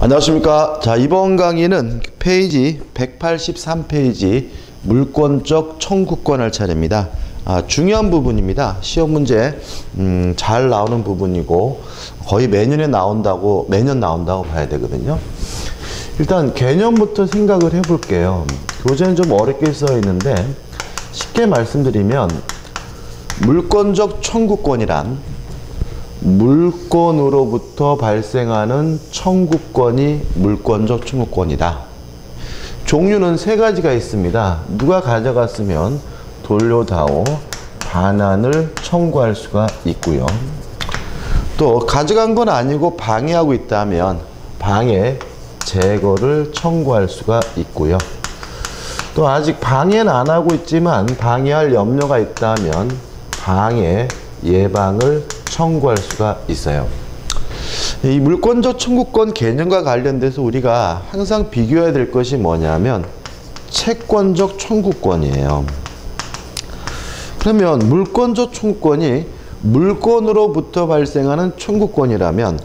안녕하십니까. 자, 이번 강의는 페이지 183페이지 물권적 청구권 할 차례입니다. 중요한 부분입니다. 시험 문제 잘 나오는 부분이고 거의 매년 나온다고 봐야 되거든요. 일단 개념부터 생각을 해볼게요. 교재는 좀 어렵게 써 있는데 쉽게 말씀드리면 물권적 청구권이란 물권으로부터 발생하는 청구권이 물권적 청구권이다. 종류는 세 가지가 있습니다. 누가 가져갔으면 돌려다오, 반환을 청구할 수가 있고요. 또 가져간 건 아니고 방해하고 있다면 방해, 제거를 청구할 수가 있고요. 또 아직 방해는 안 하고 있지만 방해할 염려가 있다면 방해, 예방을 청구할 수가 있어요. 이 물권적 청구권 개념과 관련돼서 우리가 항상 비교해야 될 것이 뭐냐면 채권적 청구권이에요. 그러면 물권적 청구권이 물권으로부터 발생하는 청구권이라면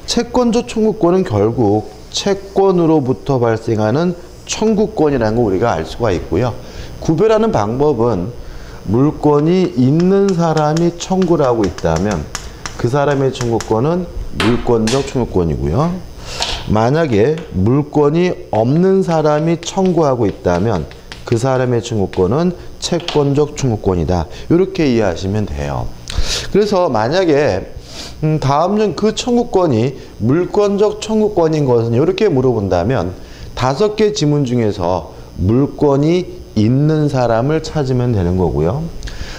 채권적 청구권은 결국 채권으로부터 발생하는 청구권이라는 걸 우리가 알 수가 있고요. 구별하는 방법은 물권이 있는 사람이 청구를 하고 있다면 그 사람의 청구권은 물권적 청구권이고요. 만약에 물권이 없는 사람이 청구하고 있다면 그 사람의 청구권은 채권적 청구권이다. 이렇게 이해하시면 돼요. 그래서 만약에 다음 그 청구권이 물권적 청구권인 것은 이렇게 물어본다면 5개 지문 중에서 물권이 있는 사람을 찾으면 되는 거고요.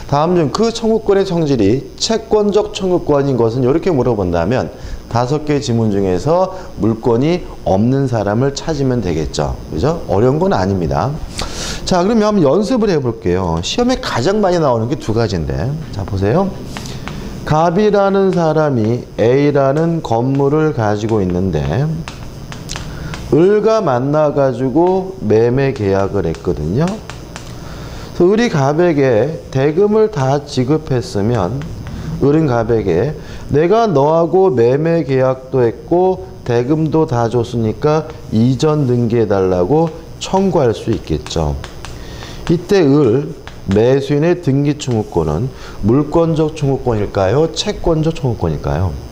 다음 중 그 청구권의 성질이 채권적 청구권인 것은 이렇게 물어본다면 5개 지문 중에서 물권이 없는 사람을 찾으면 되겠죠. 그죠? 어려운 건 아닙니다. 자, 그러면 한번 연습을 해볼게요. 시험에 가장 많이 나오는 게 2가지인데. 자, 보세요. 갑이라는 사람이 A라는 건물을 가지고 있는데 을과 만나가지고 매매 계약을 했거든요. 그래서 을이 갑에게 대금을 다 지급했으면 을은 갑에게 내가 너하고 매매 계약도 했고 대금도 다 줬으니까 이전 등기해달라고 청구할 수 있겠죠. 이때 을, 매수인의 등기 청구권은 물권적 청구권일까요? 채권적 청구권일까요?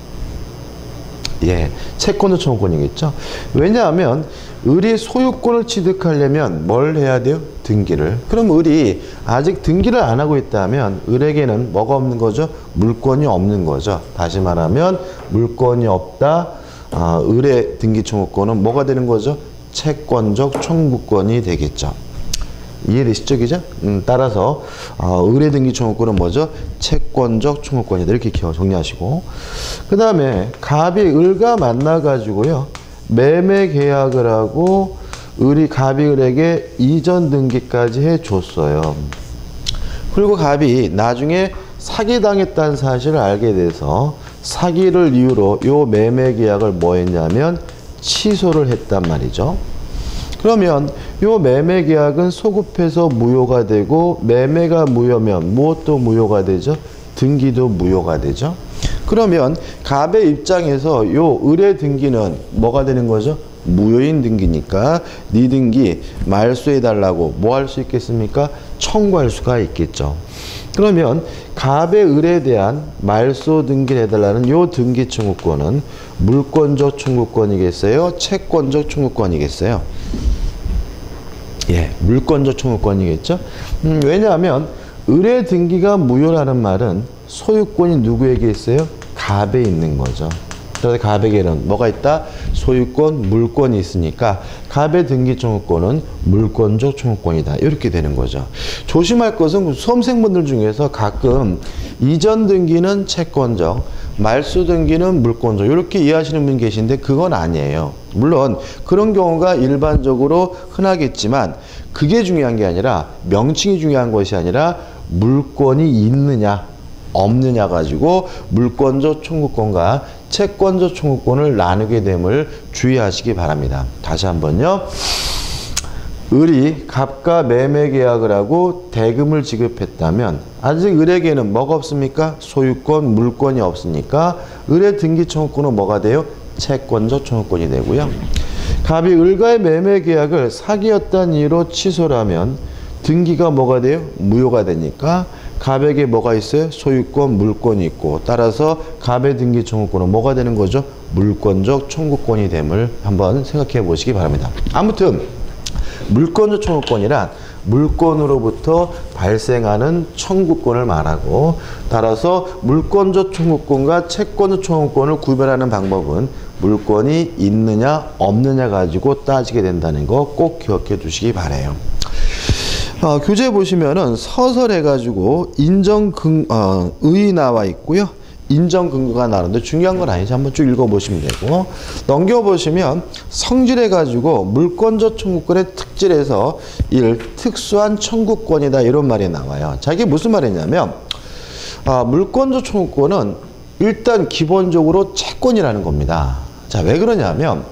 예, 채권적 청구권이겠죠. 왜냐하면 을이 소유권을 취득하려면 뭘 해야 돼요? 등기를. 그럼 을이 아직 등기를 안 하고 있다면 을에게는 뭐가 없는 거죠? 물권이 없는 거죠. 다시 말하면 물권이 없다. 을의 등기 청구권은 뭐가 되는 거죠? 채권적 청구권이 되겠죠. 이해되시죠? 그죠? 따라서 을의 등기 청구권은 뭐죠? 채권적 청구권이다. 이렇게 정리하시고, 그 다음에 갑이 을과 만나가지고요 매매 계약을 하고 갑이 을에게 이전 등기까지 해줬어요. 그리고 갑이 나중에 사기당했다는 사실을 알게 돼서 사기를 이유로 요 매매 계약을 뭐 했냐면 취소를 했단 말이죠. 그러면 요 매매 계약은 소급해서 무효가 되고, 매매가 무효면 무엇도 무효가 되죠? 등기도 무효가 되죠. 그러면 갑의 입장에서 요 을의 등기는 뭐가 되는 거죠? 무효인 등기니까 네 등기 말소해달라고 뭐 할 수 있겠습니까? 청구할 수가 있겠죠. 그러면 갑의 을에 대한 말소 등기를 해달라는 요 등기 청구권은 물권적 청구권이겠어요? 채권적 청구권이겠어요? 예, 물권적 청구권이겠죠. 왜냐하면 을의 등기가 무효라는 말은 소유권이 누구에게 있어요? 갑에 있는 거죠. 그래서 갑에게는 뭐가 있다? 소유권, 물권이 있으니까 갑의 등기 청구권은 물권적 청구권이다. 이렇게 되는 거죠. 조심할 것은 수험생분들 중에서 가끔 이전 등기는 채권적, 말소 등기는 물권적 이렇게 이해하시는 분 계신데 그건 아니에요. 물론 그런 경우가 일반적으로 흔하겠지만 그게 중요한 게 아니라, 명칭이 중요한 것이 아니라 물권이 있느냐 없느냐 가지고 물권적 청구권과 채권적 청구권을 나누게 됨을 주의하시기 바랍니다. 다시 한번요. 을이 갑과 매매 계약을 하고 대금을 지급했다면 아직 을에게는 뭐가 없습니까? 소유권, 물권이 없으니까 을의 등기 청구권은 뭐가 돼요? 채권적 청구권이 되고요. 갑이 을과의 매매 계약을 사기였다는 이유로 취소를 하면 등기가 뭐가 돼요? 무효가 되니까 갑에게 뭐가 있어요? 소유권, 물권이 있고 따라서 갑의 등기 청구권은 뭐가 되는 거죠? 물권적 청구권이 됨을 한번 생각해 보시기 바랍니다. 아무튼 물권적 청구권이란 물권으로부터 발생하는 청구권을 말하고 따라서 물권적 청구권과 채권적 청구권을 구별하는 방법은 물권이 있느냐 없느냐 가지고 따지게 된다는 거 꼭 기억해 두시기 바라요. 교재 보시면은 서설 해가지고 의의 나와 있고요. 인정 근거가 나오는데 중요한 건 아니죠. 한번 쭉 읽어보시면 되고 넘겨보시면 성질해가지고 물권적 청구권의 특질에서 1. 특수한 청구권이다 이런 말이 나와요. 자, 이게 무슨 말이냐면 물권적 청구권은 일단 기본적으로 채권이라는 겁니다. 자, 왜 그러냐면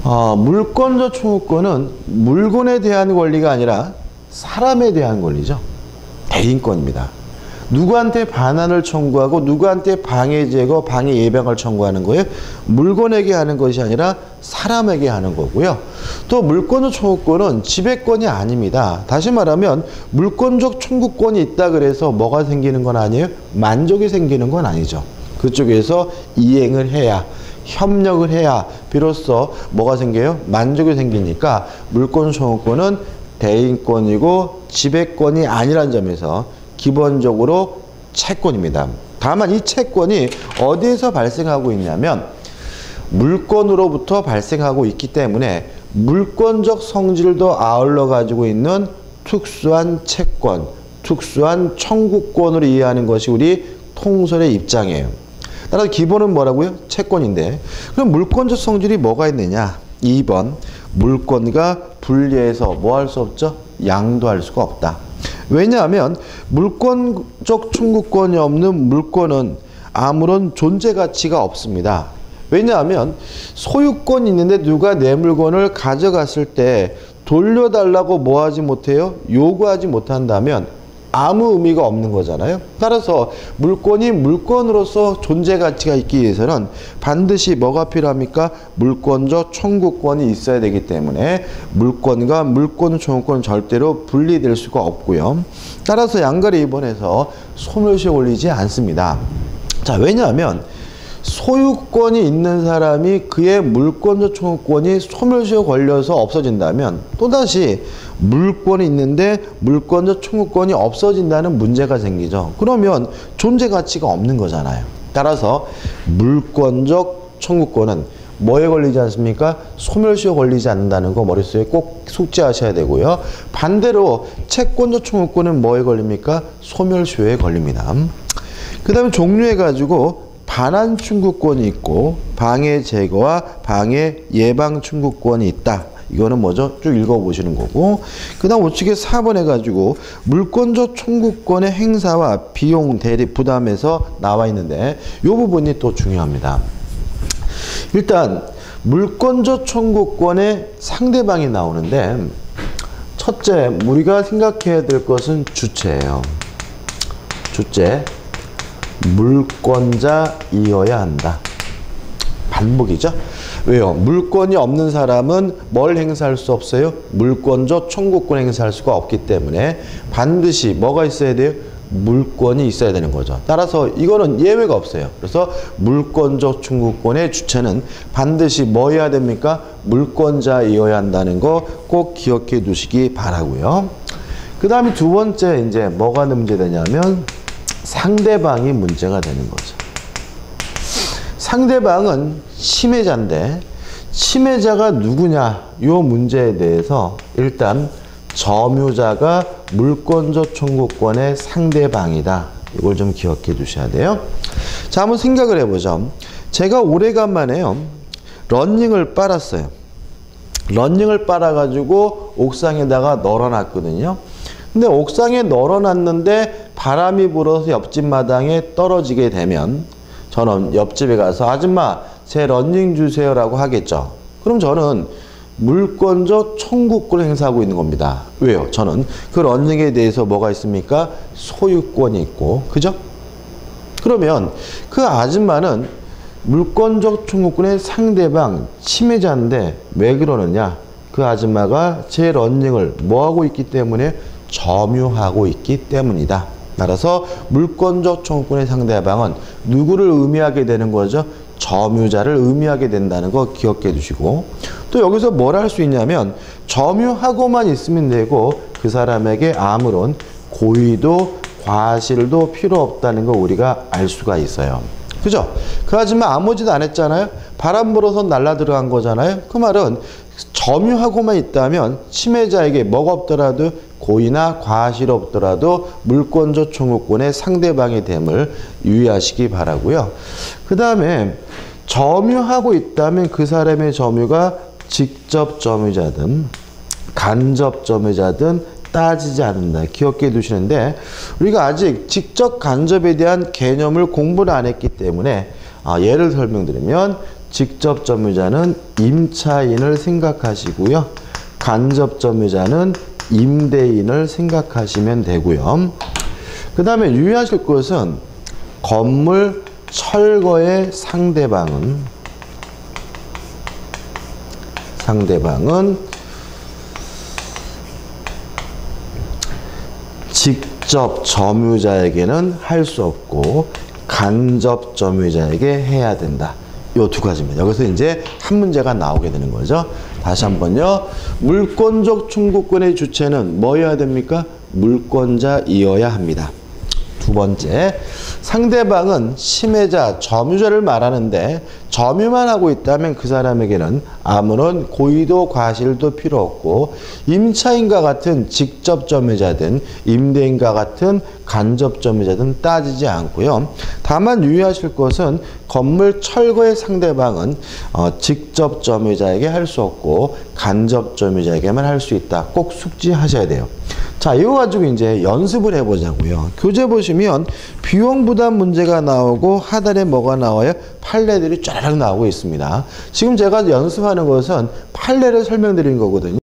물권적 청구권은 물건에 대한 권리가 아니라 사람에 대한 권리죠. 대인권입니다. 누구한테 반환을 청구하고 누구한테 방해 제거, 방해 예방을 청구하는 거예요. 물건에게 하는 것이 아니라 사람에게 하는 거고요. 또 물권적 청구권은 지배권이 아닙니다. 다시 말하면 물권적 청구권이 있다 그래서 뭐가 생기는 건 아니에요? 만족이 생기는 건 아니죠. 그쪽에서 이행을 해야 협력을 해야 비로소 뭐가 생겨요? 만족이 생기니까 물권 청구권은 대인권이고 지배권이 아니라는 점에서 기본적으로 채권입니다. 다만 이 채권이 어디에서 발생하고 있냐면 물권으로부터 발생하고 있기 때문에 물권적 성질도 아울러 가지고 있는 특수한 채권, 특수한 청구권으로 이해하는 것이 우리 통설의 입장이에요. 따라서 기본은 뭐라고요? 채권인데 그럼 물권적 성질이 뭐가 있느냐? 2번 물권과 분리해서 뭐 할 수 없죠? 양도할 수가 없다. 왜냐하면 물권적 청구권이 없는 물권은 아무런 존재 가치가 없습니다. 왜냐하면 소유권이 있는데 누가 내 물건을 가져갔을 때 돌려달라고 뭐 하지 못해요? 요구하지 못한다면 아무 의미가 없는 거잖아요. 따라서 물권이 물권으로서 존재 가치가 있기 위해서는 반드시 뭐가 필요합니까? 물권적 청구권이 있어야 되기 때문에 물권과 물권 청구권은 절대로 분리될 수가 없고요. 따라서 양가리 2번에서 소멸시에 올리지 않습니다. 자, 왜냐하면 소유권이 있는 사람이 그의 물권적 청구권이 소멸시에 걸려서 없어진다면 또다시 물권이 있는데 물권적 청구권이 없어진다는 문제가 생기죠. 그러면 존재 가치가 없는 거잖아요. 따라서 물권적 청구권은 뭐에 걸리지 않습니까? 소멸시에 걸리지 않는다는 거 머릿속에 꼭 숙지하셔야 되고요. 반대로 채권적 청구권은 뭐에 걸립니까? 소멸시효에 걸립니다. 그 다음에 종류해가지고 반환 청구권이 있고 방해 제거와 방해 예방 청구권이 있다. 이거는 뭐죠? 쭉 읽어보시는 거고 그 다음 우측에 4번 해가지고 물권적 청구권의 행사와 비용 대리 부담에서 나와 있는데 이 부분이 또 중요합니다. 일단 물권적 청구권의 상대방이 나오는데 첫째 우리가 생각해야 될 것은 주체예요. 주체 물권자이어야 한다. 반복이죠. 왜요? 물권이 없는 사람은 뭘 행사할 수 없어요? 물권적 청구권 행사할 수가 없기 때문에 반드시 뭐가 있어야 돼요? 물권이 있어야 되는 거죠. 따라서 이거는 예외가 없어요. 그래서 물권적 청구권의 주체는 반드시 뭐 해야 됩니까? 물권자이어야 한다는 거 꼭 기억해 두시기 바라고요. 그 다음에 두 번째 이제 뭐가 문제되냐면 상대방이 문제가 되는 거죠. 상대방은 침해자인데 침해자가 누구냐 이 문제에 대해서 일단 점유자가 물권적 청구권의 상대방이다. 이걸 좀 기억해 두셔야 돼요. 자, 한번 생각을 해보죠. 제가 오래간만에요 러닝을 빨았어요. 러닝을 빨아가지고 옥상에다가 널어놨거든요. 근데 옥상에 널어놨는데 바람이 불어서 옆집 마당에 떨어지게 되면 저는 옆집에 가서 아줌마 제 러닝 주세요라고 하겠죠. 그럼 저는 물권적 청구권을 행사하고 있는 겁니다. 왜요? 저는 그 러닝에 대해서 뭐가 있습니까? 소유권이 있고, 그죠? 그러면 그 아줌마는 물권적 청구권의 상대방 침해자인데 왜 그러느냐? 그 아줌마가 제 런닝을 뭐하고 있기 때문에? 점유하고 있기 때문이다. 따라서 물권적 청구권의 상대방은 누구를 의미하게 되는 거죠? 점유자를 의미하게 된다는 거 기억해 두시고, 또 여기서 뭘 할 수 있냐면 점유하고만 있으면 되고 그 사람에게 아무런 고의도 과실도 필요 없다는 거 우리가 알 수가 있어요. 그죠? 그 아줌마 아무 짓 안 했잖아요. 바람 불어서 날라 들어간 거잖아요. 그 말은 점유하고만 있다면 침해자에게 뭐가 없더라도 고의나 과실이 없더라도 물권적 청구권의 상대방이 됨을 유의하시기 바라고요. 그 다음에 점유하고 있다면 그 사람의 점유가 직접 점유자든 간접 점유자든 따지지 않는다. 기억해 두시는데, 우리가 아직 직접 간접에 대한 개념을 공부를 안 했기 때문에 예를 설명드리면 직접 점유자는 임차인을 생각하시고요. 간접 점유자는 임대인을 생각하시면 되고요. 그 다음에 유의하실 것은 건물 철거의 상대방은 직접 점유자에게는 할 수 없고 간접 점유자에게 해야 된다. 요 두 가지입니다. 여기서 이제 한 문제가 나오게 되는 거죠. 다시 한번요. 물권적 청구권의 주체는 뭐여야 됩니까? 물권자이어야 합니다. 두 번째, 상대방은 침해자, 점유자를 말하는데 점유만 하고 있다면 그 사람에게는 아무런 고의도 과실도 필요 없고 임차인과 같은 직접 점유자든 임대인과 같은 간접 점유자든 따지지 않고요. 다만 유의하실 것은 건물 철거의 상대방은 직접 점유자에게 할 수 없고 간접 점유자에게만 할 수 있다. 꼭 숙지하셔야 돼요. 자, 이거 가지고 이제 연습을 해보자고요. 교재 보시면 비용 부담 문제가 나오고 하단에 뭐가 나와요? 판례들이 쫙 나오고 있습니다. 지금 제가 연습하는 것은 판례를 설명드린 거거든요.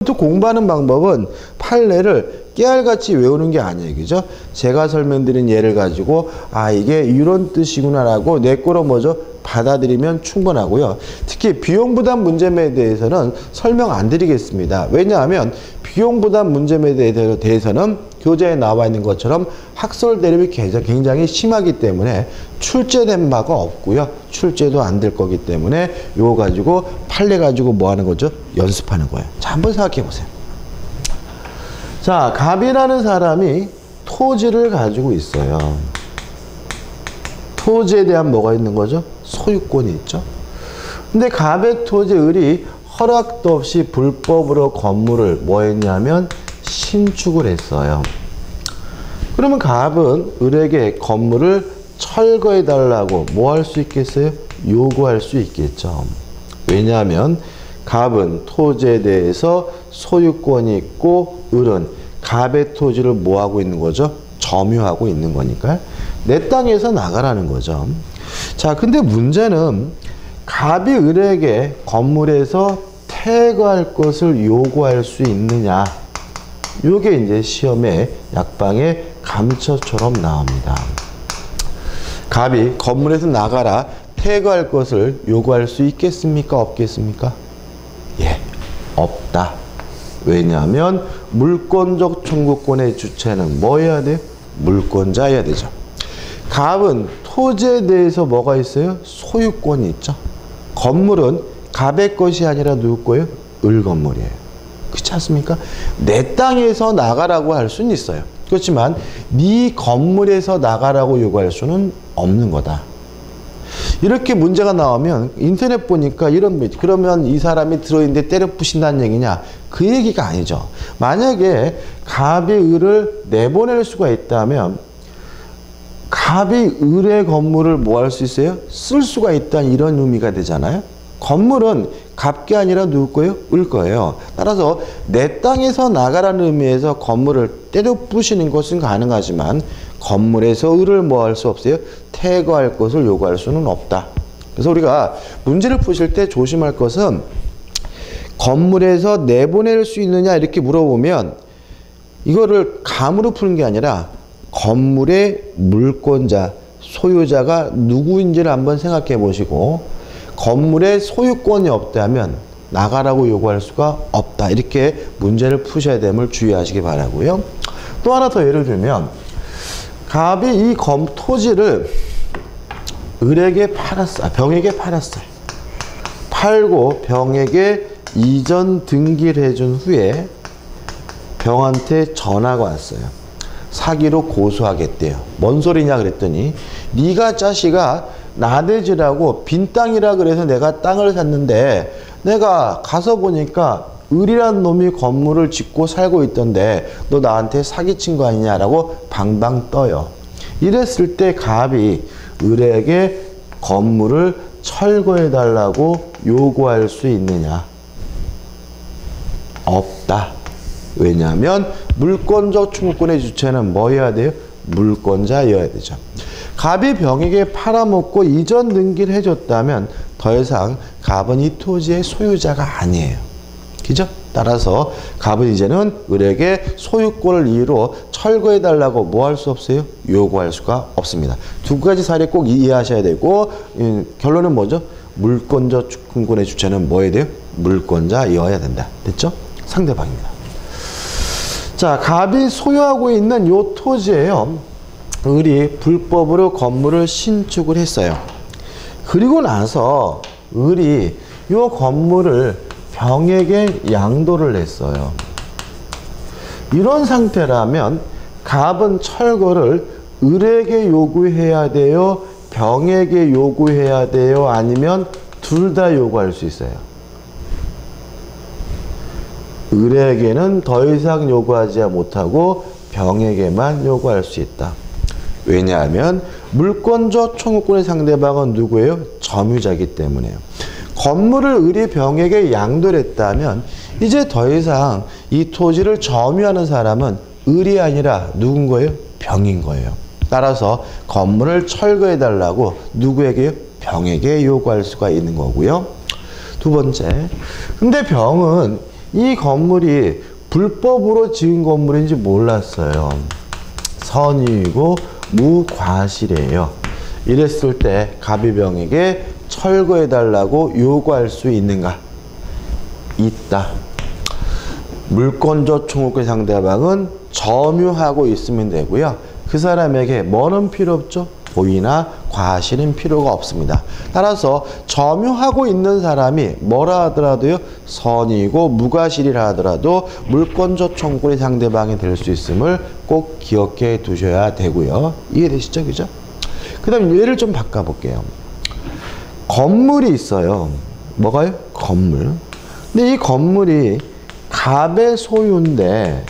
또 공부하는 방법은 판례를 깨알같이 외우는 게 아니에요. 그죠? 제가 설명드린 예를 가지고 이게 이런 뜻이구나라고 내 거로 뭐죠? 받아들이면 충분하고요. 특히 비용부담 문제에 대해서는 설명 안 드리겠습니다. 왜냐하면 비용부담 문제에 대해서는 교재에 나와 있는 것처럼 학설 대립이 굉장히 심하기 때문에 출제된 바가 없고요. 출제도 안 될 거기 때문에 이거 가지고 판례 가지고 뭐 하는 거죠? 연습하는 거예요. 자, 한번 생각해 보세요. 자, 갑이라는 사람이 토지를 가지고 있어요. 토지에 대한 뭐가 있는 거죠? 소유권이 있죠. 근데 갑의 토지 을이 허락도 없이 불법으로 건물을 뭐 했냐면 신축을 했어요. 그러면 갑은 을에게 건물을 철거해 달라고 뭐 할 수 있겠어요? 요구할 수 있겠죠. 왜냐하면 갑은 토지에 대해서 소유권이 있고 을은 갑의 토지를 뭐 하고 있는 거죠? 점유하고 있는 거니까 내 땅에서 나가라는 거죠. 자, 근데 문제는 갑이 을에게 건물에서 퇴거할 것을 요구할 수 있느냐. 요게 이제 시험에 약방의 감처처럼 나옵니다. 갑이 건물에서 나가라, 퇴거할 것을 요구할 수 있겠습니까? 없겠습니까? 예, 없다. 왜냐하면 물권적 청구권의 주체는 뭐 해야 돼요? 물권자여야 되죠. 갑은 토지에 대해서 뭐가 있어요? 소유권이 있죠. 건물은 갑의 것이 아니라 누구 거예요? 을 건물이에요. 그렇지 않습니까? 내 땅에서 나가라고 할 수는 있어요. 그렇지만 네 건물에서 나가라고 요구할 수는 없는 거다. 이렇게 문제가 나오면 인터넷 보니까 그러면 이 사람이 들어있는데 때려 부신다는 얘기냐? 그 얘기가 아니죠. 만약에 갑이 을을 내보낼 수가 있다면 갑이 을의 건물을 뭐 할 수 있어요? 쓸 수가 있다는 이런 의미가 되잖아요. 건물은 갑게 아니라 누구 거예요? 을 거예요. 따라서 내 땅에서 나가라는 의미에서 건물을 때려 부시는 것은 가능하지만 건물에서 을을 뭐 할 수 없어요? 퇴거할 것을 요구할 수는 없다. 그래서 우리가 문제를 푸실 때 조심할 것은 건물에서 내보낼 수 있느냐 이렇게 물어보면 이거를 감으로 푸는 게 아니라 건물의 물권자, 소유자가 누구인지를 한번 생각해 보시고 건물에 소유권이 없다면 나가라고 요구할 수가 없다. 이렇게 문제를 푸셔야 됨을 주의하시기 바라고요. 또 하나 더 예를 들면 갑이 이 토지를 을에게 팔았어요. 병에게 팔았어요. 팔고 병에게 이전 등기를 해준 후에 병한테 전화가 왔어요. 사기로 고소하겠대요. 뭔 소리냐 그랬더니 네가 자식아 나대지라고 빈 땅이라 그래서 내가 땅을 샀는데 내가 가서 보니까 을이란 놈이 건물을 짓고 살고 있던데 너 나한테 사기친 거 아니냐라고 방방 떠요. 이랬을 때 갑이 을에게 건물을 철거해 달라고 요구할 수 있느냐? 없다. 왜냐하면 물권적 청구권의 주체는 뭐여야 돼요? 물권자여야 되죠. 갑이 병에게 팔아먹고 이전 등기를 해줬다면 더 이상 갑은 이 토지의 소유자가 아니에요. 그죠? 따라서 갑은 이제는 을에게 소유권을 이유로 철거해달라고 뭐 할 수 없어요? 요구할 수가 없습니다. 두 가지 사례 꼭 이해하셔야 되고 결론은 뭐죠? 물권적 청구권의 주체는 뭐여야 돼요? 물권자여야 된다. 됐죠? 상대방입니다. 자, 갑이 소유하고 있는 요 토지에요. 을이 불법으로 건물을 신축을 했어요. 그리고 나서 을이 요 건물을 병에게 양도를 했어요. 이런 상태라면 갑은 철거를 을에게 요구해야 돼요? 병에게 요구해야 돼요? 아니면 둘 다 요구할 수 있어요? 을에게는 더 이상 요구하지 못하고 병에게만 요구할 수 있다. 왜냐하면 물권적 청구권의 상대방은 누구예요? 점유자이기 때문에요. 건물을 을이 병에게 양도를 했다면 이제 더 이상 이 토지를 점유하는 사람은 을이 아니라 누군 거예요? 병인 거예요. 따라서 건물을 철거해달라고 누구에게요? 병에게 요구할 수가 있는 거고요. 두 번째, 근데 병은 이 건물이 불법으로 지은 건물인지 몰랐어요. 선의이고 무과실이에요. 이랬을 때 갑이 병에게 철거해달라고 요구할 수 있는가? 있다. 물권적 청구권 상대방은 점유하고 있으면 되고요. 그 사람에게 뭐는 필요 없죠? 고의나 과실은 필요가 없습니다. 따라서 점유하고 있는 사람이 뭐라 하더라도요, 선의이고 무과실이라 하더라도 물권적 청구권의 상대방이 될 수 있음을 꼭 기억해 두셔야 되고요. 이해되시죠? 그죠? 그 다음 예를 좀 바꿔볼게요. 건물이 있어요. 뭐가요? 건물. 근데 이 건물이 갑의 소유인데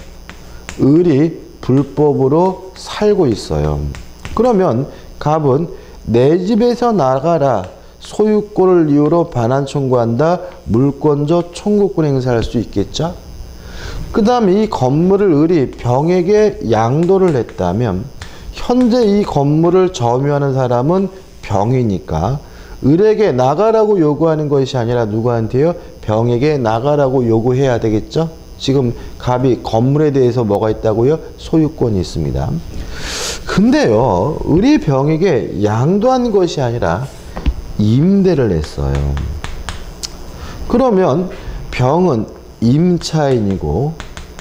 을이 불법으로 살고 있어요. 그러면 갑은 내 집에서 나가라, 소유권을 이유로 반환 청구한다, 물권적 청구권 행사할 수 있겠죠? 그 다음에 이 건물을 을이 병에게 양도를 했다면 현재 이 건물을 점유하는 사람은 병이니까 을에게 나가라고 요구하는 것이 아니라 누구한테요? 병에게 나가라고 요구해야 되겠죠? 지금 갑이 건물에 대해서 뭐가 있다고요? 소유권이 있습니다. 근데요, 을이 병에게 양도한 것이 아니라 임대를 했어요. 그러면 병은 임차인이고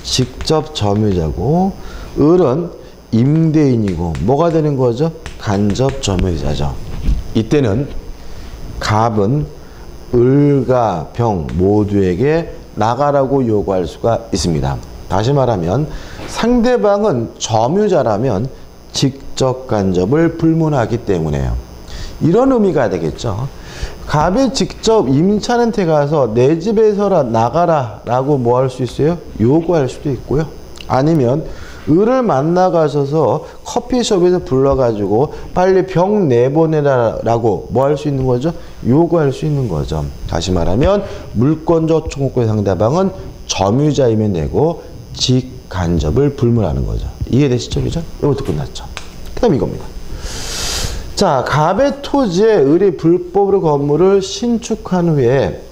직접 점유자고 을은 임대인이고 뭐가 되는 거죠? 간접 점유자죠. 이때는 갑은 을과 병 모두에게 나가라고 요구할 수가 있습니다. 다시 말하면 상대방은 점유자라면 직접 간접을 불문하기 때문에요. 이런 의미가 되겠죠. 갑이 직접 임차인한테 가서 내 집에서 나가라 라고 뭐 할 수 있어요? 요구할 수도 있고요. 아니면 을을 만나 가셔서 커피숍에서 불러가지고 빨리 병 내보내라 라고 뭐 할 수 있는 거죠? 요구할 수 있는 거죠. 다시 말하면 물권적 청구권 상대방은 점유자이면 되고 직간접을 불문하는 거죠. 이해되시죠? 그죠? 이것도 끝났죠. 그 다음 이겁니다. 자, 갑의 토지에 을이 불법으로 건물을 신축한 후에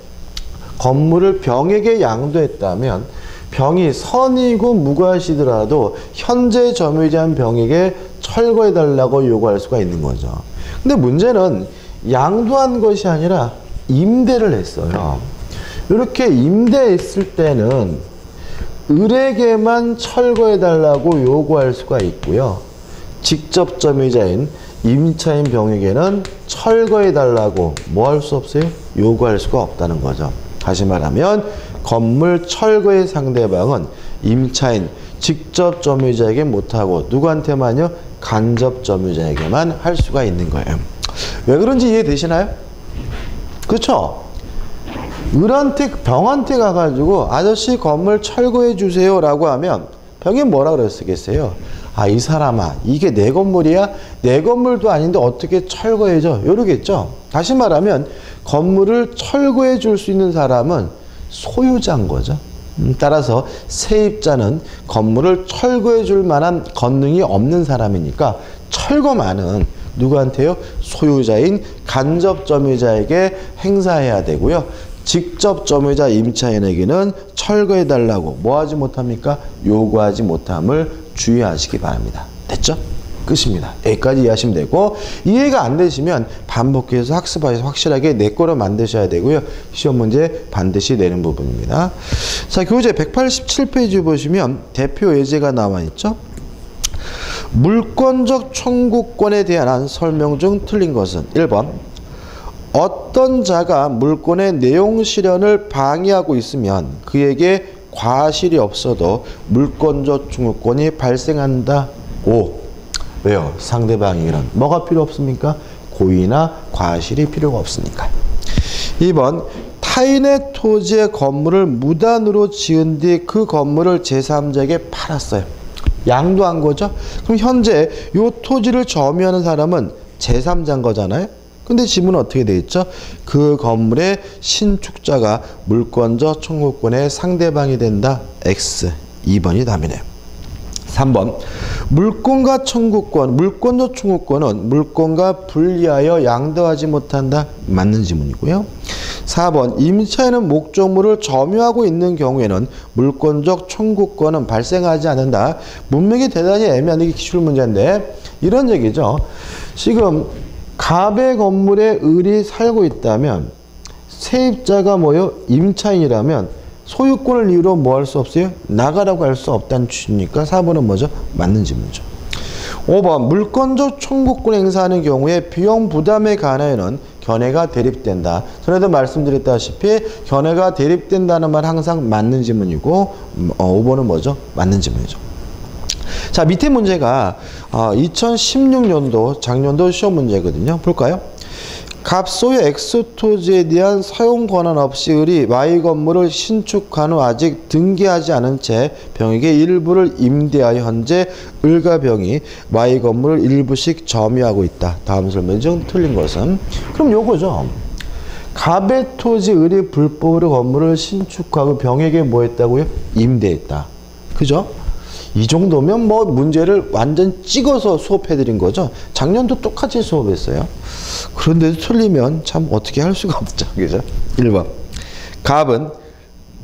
건물을 병에게 양도했다면 병이 선이고 무과시더라도 현재 점유자인 병에게 철거해달라고 요구할 수가 있는 거죠. 근데 문제는 양도한 것이 아니라 임대를 했어요. 이렇게 임대했을 때는 을에게만 철거해달라고 요구할 수가 있고요. 직접 점유자인 임차인 병에게는 철거해달라고 뭐 할 수 없어요? 요구할 수가 없다는 거죠. 다시 말하면 건물 철거의 상대방은 임차인 직접 점유자에게 못하고 누구한테만요? 간접 점유자에게만 할 수가 있는 거예요. 왜 그런지 이해되시나요? 그렇죠? 을한테 병한테 가가지고 아저씨 건물 철거해 주세요 라고 하면 병이 뭐라 그랬겠어요? 아, 이 사람아, 이게 내 건물이야? 내 건물도 아닌데 어떻게 철거해줘? 이러겠죠. 다시 말하면 건물을 철거해 줄 수 있는 사람은 소유자인 거죠. 따라서 세입자는 건물을 철거해 줄 만한 권능이 없는 사람이니까 철거만은 누구한테요? 소유자인 간접 점유자에게 행사해야 되고요. 직접 점유자 임차인에게는 철거해달라고 뭐 하지 못합니까? 요구하지 못함을 주의하시기 바랍니다. 됐죠? 끝입니다. 여기까지 이해하시면 되고, 이해가 안 되시면 반복해서 학습하셔서 확실하게 내 거로 만드셔야 되고요. 시험 문제 반드시 내는 부분입니다. 자, 교재 187페이지 보시면 대표 예제가 나와 있죠? 물권적 청구권에 대한 설명 중 틀린 것은 1번 어떤 자가 물권의 내용 실현을 방해하고 있으면 그에게 과실이 없어도 물권적 청구권이 발생한다. 5. 왜요? 상대방에게는 뭐가 필요 없습니까? 고의나 과실이 필요가 없으니까. 2번 타인의 토지의 건물을 무단으로 지은 뒤 그 건물을 제3자에게 팔았어요. 양도한 거죠. 그럼 현재 이 토지를 점유하는 사람은 제3자인 거잖아요. 근데 지문은 어떻게 돼 있죠? 그 건물의 신축자가 물권적 청구권의 상대방이 된다. X. 2번이 답이네요. 3번 물권과 청구권, 물권적 청구권은 물권과 분리하여 양도하지 못한다. 맞는 지문이고요. 4번 임차인은 목적물을 점유하고 있는 경우에는 물권적 청구권은 발생하지 않는다. 문맥이 대단히 애매한 이게 기출문제인데 이런 얘기죠. 지금 갑의 건물에 을이 살고 있다면 세입자가 뭐요? 임차인이라면 소유권을 이유로 뭐 할 수 없어요? 나가라고 할 수 없다는 취지니까 4번은 뭐죠? 맞는 질문이죠. 5번 물권적 청구권 행사하는 경우에 비용 부담에 관하여는 견해가 대립된다. 전에도 말씀드렸다시피 견해가 대립된다는 말 항상 맞는 지문이고 5번은 뭐죠? 맞는 지문이죠. 자, 밑에 문제가 2016년도 작년도 시험 문제거든요. 볼까요? 갑 소유 X 토지에 대한 사용 권한 없이 을이 Y 건물을 신축한 후 아직 등기하지 않은 채 병에게 일부를 임대하여 현재 을과 병이 Y 건물을 일부씩 점유하고 있다. 다음 설명 중 틀린 것은? 그럼 요거죠. 갑의 토지 을이 불법으로 건물을 신축하고 병에게 뭐 했다고요? 임대했다. 그죠? 이 정도면 뭐 문제를 완전 찍어서 수업해드린 거죠. 작년도 똑같이 수업했어요. 그런데도 틀리면 참 어떻게 할 수가 없죠. 그죠? 1번. 갑은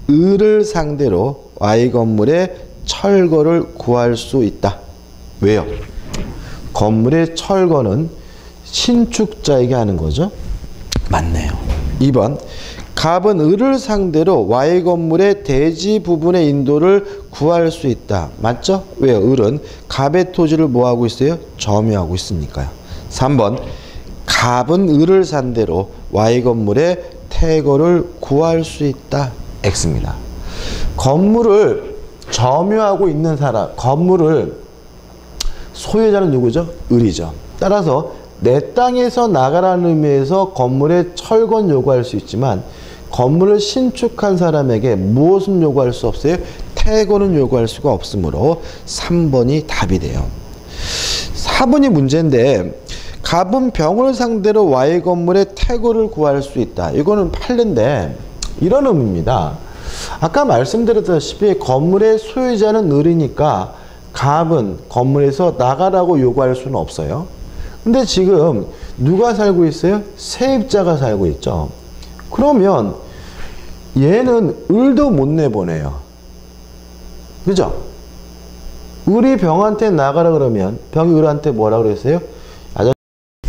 을을 상대로 Y 건물의 철거를 구할 수 있다. 왜요? 건물의 철거는 신축자에게 하는 거죠. 맞네요. 2번. 갑은 을을 상대로 Y 건물의 대지 부분의 인도를 구할 수 있다. 맞죠? 왜요? 을은 갑의 토지를 뭐하고 있어요? 점유하고 있으니까요. 3번. 갑은 을을 상대로 Y 건물의 퇴거를 구할 수 있다. X입니다. 건물을 점유하고 있는 사람, 건물을 소유자는 누구죠? 을이죠. 따라서 내 땅에서 나가라는 의미에서 건물의 철거는 요구할 수 있지만 건물을 신축한 사람에게 무엇은 요구할 수 없어요? 퇴거는 요구할 수가 없으므로 3번이 답이 돼요. 4번이 문제인데 갑은 병을 상대로 Y 건물의 퇴거를 구할 수 있다. 이거는 판례인데 이런 의미입니다. 아까 말씀드렸다시피 건물의 소유자는 을이니까 갑은 건물에서 나가라고 요구할 수는 없어요. 근데 지금 누가 살고 있어요? 세입자가 살고 있죠. 그러면 얘는 을도 못 내보내요. 그죠? 을이 병한테 나가라 그러면 병이 을한테 뭐라 그랬어요? 아저씨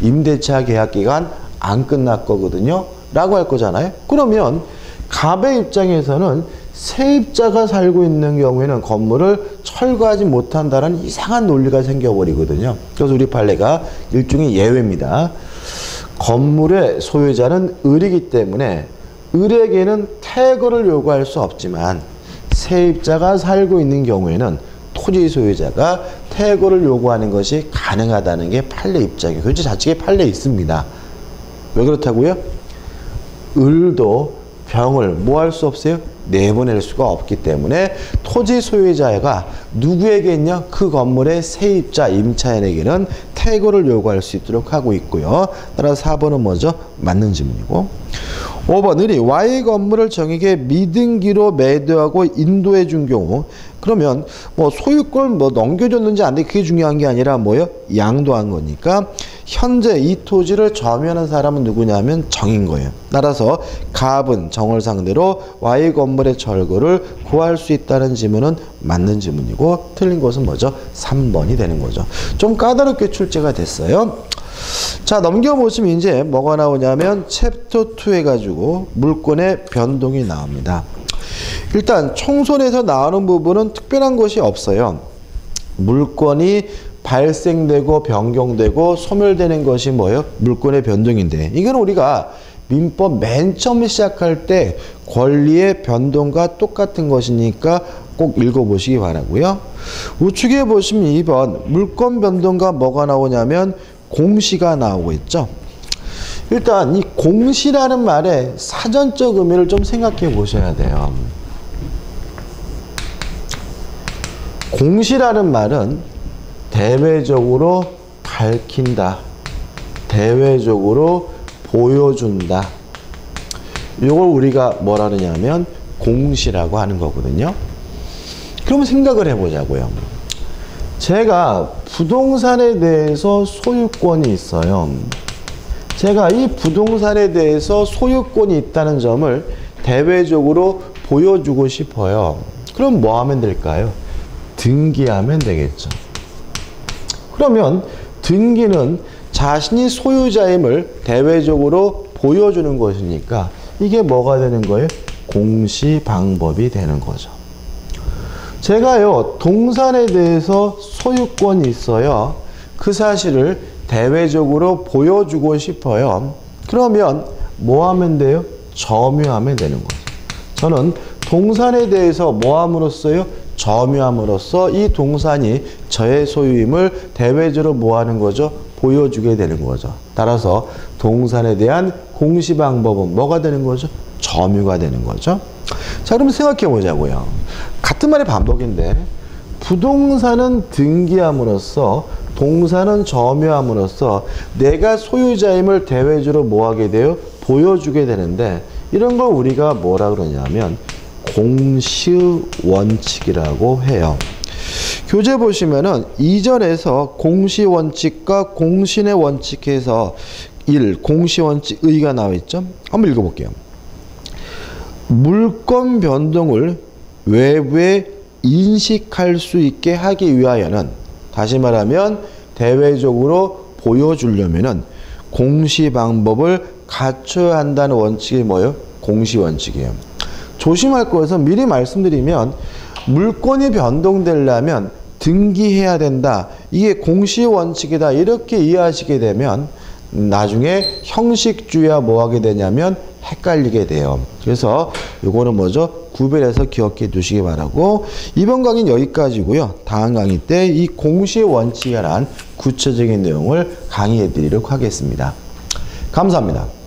임대차 계약 기간 안 끝났거든요 라고 할 거잖아요. 그러면 갑의 입장에서는 세입자가 살고 있는 경우에는 건물을 철거하지 못한다는 이상한 논리가 생겨버리거든요. 그래서 우리 판례가 일종의 예외입니다. 건물의 소유자는 을이기 때문에 을에게는 퇴거를 요구할 수 없지만 세입자가 살고 있는 경우에는 토지 소유자가 퇴거를 요구하는 것이 가능하다는 게 판례 입장이에요. 교재 자체에 판례에 있습니다. 왜 그렇다고요? 을도 병을 뭐 할 수 없어요? 내보낼 수가 없기 때문에 토지 소유자가 누구에게는요? 그 건물의 세입자 임차인에게는 퇴거를 요구할 수 있도록 하고 있고요. 따라서 4번은 뭐죠? 맞는 질문이고 5번 을이 Y 건물을 정에게 미등기로 매도하고 인도해 준 경우 그러면 뭐 소유권을 뭐 넘겨줬는지 안 돼 그게 중요한 게 아니라 뭐요? 양도한 거니까 현재 이 토지를 점유하는 사람은 누구냐면 정인 거예요. 따라서 갑은 정을 상대로 Y 건물의 철거를 구할 수 있다는 지문은 맞는 지문이고 틀린 것은 뭐죠? 3번이 되는 거죠. 좀 까다롭게 출제가 됐어요. 자 넘겨보시면 이제 뭐가 나오냐면 챕터 2 해가지고 물권의 변동이 나옵니다. 일단 총선에서 나오는 부분은 특별한 것이 없어요. 물권이 발생되고 변경되고 소멸되는 것이 뭐예요? 물권의 변동인데 이건 우리가 민법 맨 처음 시작할 때 권리의 변동과 똑같은 것이니까 꼭 읽어보시기 바라고요. 우측에 보시면 2번 물권 변동과 뭐가 나오냐면 공시가 나오고 있죠. 일단 이 공시라는 말의 사전적 의미를 좀 생각해 보셔야 돼요. 공시라는 말은 대외적으로 밝힌다, 대외적으로 보여준다. 이걸 우리가 뭐라 그러냐면 공시라고 하는 거거든요. 그럼 생각을 해보자고요. 제가 부동산에 대해서 소유권이 있어요. 제가 이 부동산에 대해서 소유권이 있다는 점을 대외적으로 보여주고 싶어요. 그럼 뭐 하면 될까요? 등기하면 되겠죠. 그러면 등기는 자신이 소유자임을 대외적으로 보여주는 것이니까 이게 뭐가 되는 거예요? 공시 방법이 되는 거죠. 제가요 동산에 대해서 소유권이 있어요. 그 사실을 대외적으로 보여주고 싶어요. 그러면 뭐 하면 돼요? 점유하면 되는 거죠. 저는 동산에 대해서 뭐 함으로써요? 점유함으로써 이 동산이 저의 소유임을 대외적으로 뭐 하는 거죠? 보여주게 되는 거죠. 따라서 동산에 대한 공시 방법은 뭐가 되는 거죠? 점유가 되는 거죠. 자, 그럼 생각해 보자고요. 같은 말의 반복인데 부동산은 등기함으로써 동산은 점유함으로써 내가 소유자임을 대외적으로 뭐 하게 돼요? 보여주게 되는데 이런 걸 우리가 뭐라 그러냐면 공시원칙이라고 해요. 교재 보시면은 이전에서 공시원칙과 공신의 원칙에서 1. 공시원칙의가 나와 있죠? 한번 읽어볼게요. 물권 변동을 외부에 인식할 수 있게 하기 위하여는 다시 말하면 대외적으로 보여주려면은 공시 방법을 갖춰야 한다는 원칙이 뭐예요? 공시원칙이에요. 조심할 것은 미리 말씀드리면 물권이 변동되려면 등기해야 된다. 이게 공시원칙이다. 이렇게 이해하시게 되면 나중에 형식주의와 뭐 하게 되냐면 헷갈리게 돼요. 그래서 요거는 뭐죠? 구별해서 기억해 두시기 바라고 이번 강의는 여기까지고요. 다음 강의 때 이 공시원칙에 관한 구체적인 내용을 강의해 드리도록 하겠습니다. 감사합니다.